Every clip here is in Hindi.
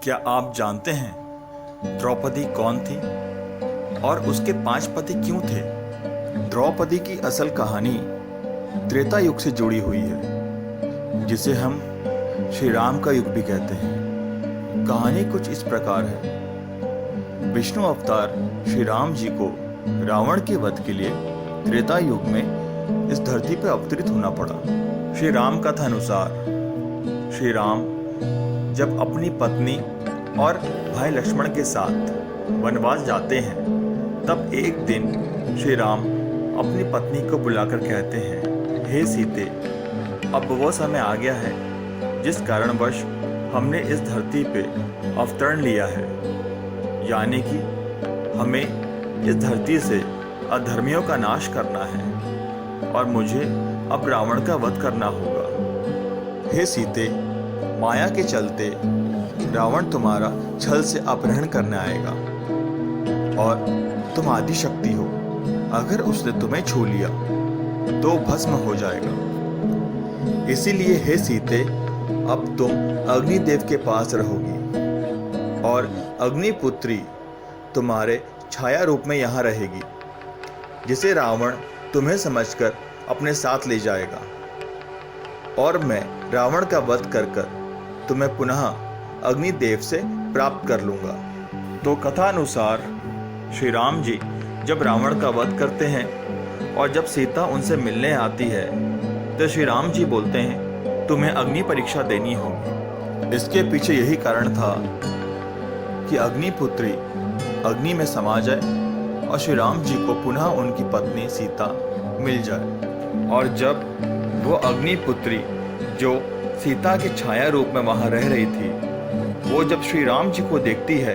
क्या आप जानते हैं द्रौपदी कौन थी और उसके 5 पति क्यों थे? द्रौपदी की असल कहानी त्रेता युग से जुड़ी हुई है, जिसे हम श्री राम का युग भी कहते हैं। कहानी कुछ इस प्रकार है। विष्णु अवतार श्री राम जी को रावण के वध के लिए त्रेता युग में इस धरती पर अवतरित होना पड़ा। श्री राम कथा अनुसार श्री राम जब अपनी पत्नी और भाई लक्ष्मण के साथ वनवास जाते हैं, तब एक दिन श्री राम अपनी पत्नी को बुलाकर कहते हैं, हे सीते, अब वो समय आ गया है जिस कारणवश हमने इस धरती पे अवतरण लिया है, यानी कि हमें इस धरती से अधर्मियों का नाश करना है और मुझे अब रावण का वध करना होगा। हे सीते, माया के चलते रावण तुम्हारा छल से अपहरण करने आएगा और तुम आदि शक्ति हो। अगर उसने तुम्हें छू लिया तो भस्म हो जाएगा। इसीलिए हे सीते, अब तुम अग्निदेव के पास रहोगी और अग्निपुत्री तुम्हारे छाया रूप में यहाँ रहेगी, जिसे रावण तुम्हें समझकर अपने साथ ले जाएगा और मैं रावण का वध कर तुम्हें पुनः अग्निदेव से प्राप्त कर लूंगा। तो कथा अनुसार श्री राम जी जब रावण का वध करते हैं और जब सीता उनसे मिलने आती है, तो श्री राम जी बोलते हैं, तुम्हें अग्नि परीक्षा देनी होगी। इसके पीछे यही कारण था कि अग्निपुत्री अग्नि में समा जाए और श्री राम जी को पुनः उनकी पत्नी सीता मिल जाए। और जब वो अग्निपुत्री जो सीता के छाया रूप में वहां रह रही थी, वो जब श्री राम जी को देखती है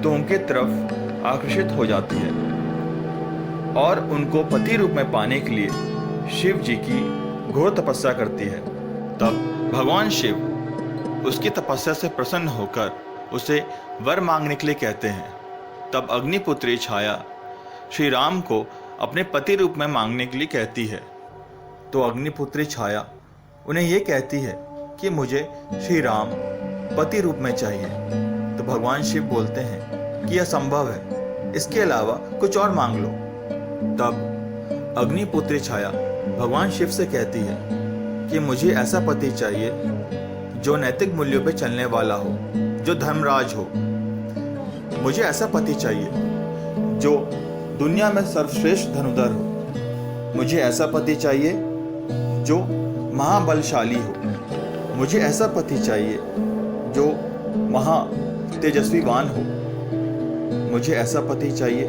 तो उनके तरफ आकर्षित हो जाती है और उनको पति रूप में पाने के लिए शिव जी की घोर तपस्या करती है। तब भगवान शिव उसकी तपस्या से प्रसन्न होकर उसे वर मांगने के लिए कहते हैं। तब अग्निपुत्री छाया श्री राम को अपने पति रूप में मांगने के लिए कहती है। तो अग्निपुत्री छाया उन्हें यह कहती है कि मुझे श्री राम पति रूप में चाहिए। तो भगवान शिव बोलते हैं कि यह संभव है, इसके अलावा कुछ और मांग लो। तब अग्निपुत्री छाया भगवान शिव से कहती है कि मुझे ऐसा पति चाहिए जो नैतिक मूल्यों पर चलने वाला हो, जो धर्मराज हो। मुझे ऐसा पति चाहिए जो दुनिया में सर्वश्रेष्ठ धनुधर हो। मुझे ऐसा पति चाहिए जो महाबलशाली हो। मुझे ऐसा पति चाहिए जो महा तेजस्वीवान हो। मुझे ऐसा पति चाहिए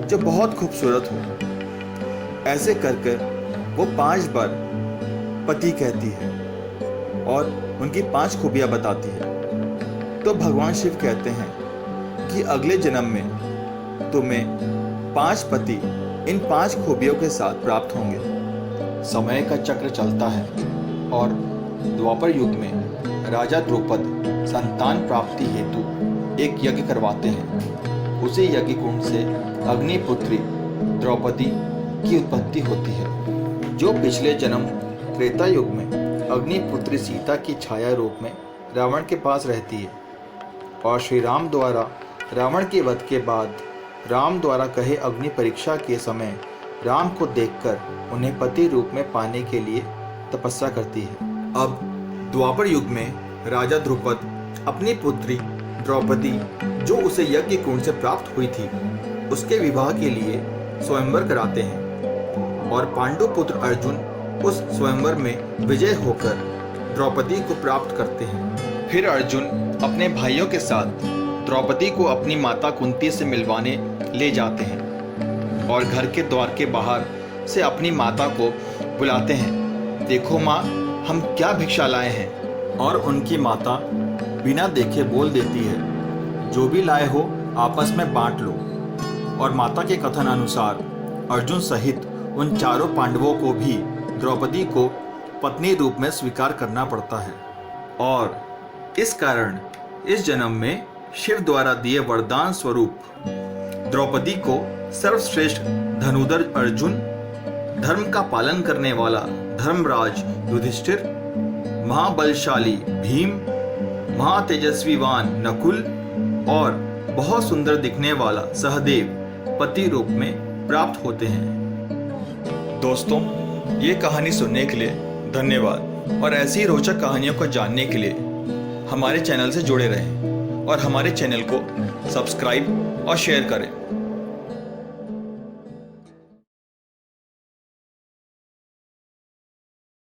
जो बहुत खूबसूरत हो। ऐसे कर वो 5 बार पति कहती है और उनकी 5 खूबियां बताती है। तो भगवान शिव कहते हैं कि अगले जन्म में तुम्हें 5 पति इन 5 खूबियों के साथ प्राप्त होंगे। समय का चक्र चलता है और द्वापर युग में राजा द्रुपद संतान प्राप्ति हेतु एक यज्ञ करवाते हैं। उसी यज्ञ कुंड से अग्निपुत्री द्रौपदी की उत्पत्ति होती है, जो पिछले जन्म त्रेता युग में अग्निपुत्री सीता की छाया रूप में रावण के पास रहती है और श्री राम द्वारा रावण के वध के बाद राम द्वारा कहे अग्नि परीक्षा के समय राम को देखकर उन्हें पति रूप में पाने के लिए तपस्या करती है। अब द्वापर युग में राजा द्रुपद अपनी पुत्री द्रौपदी, जो उसे यज्ञ कुंड से प्राप्त हुई थी, उसके विवाह के लिए स्वयंवर कराते हैं और पांडु पुत्र अर्जुन उस स्वयंवर में विजय होकर द्रौपदी को प्राप्त करते हैं। फिर अर्जुन अपने भाइयों के साथ द्रौपदी को अपनी माता कुंती से मिलवाने ले जाते हैं और घर के द्वार के बाहर से अपनी माता को बुलाते हैं, देखो माँ, हम क्या भिक्षा लाए हैं। और उनकी माता बिना देखे बोल देती है, जो भी लाए हो आपस में बांट लो। और माता के कथन अनुसार अर्जुन सहित उन चारों पांडवों को भी द्रौपदी को पत्नी रूप में स्वीकार करना पड़ता है। और इस कारण इस जन्म में शिव द्वारा दिए वरदान स्वरूप द्रौपदी को सर्वश्रेष्ठ धनुधर अर्जुन, धर्म का पालन करने वाला धर्मराज युधिष्ठिर, महाबलशाली भीम, महातेजस्वीवान नकुल और बहुत सुंदर दिखने वाला सहदेव पति रूप में प्राप्त होते हैं। दोस्तों, ये कहानी सुनने के लिए धन्यवाद और ऐसी ही रोचक कहानियों को जानने के लिए हमारे चैनल से जुड़े रहें और हमारे चैनल को सब्सक्राइब और शेयर करें।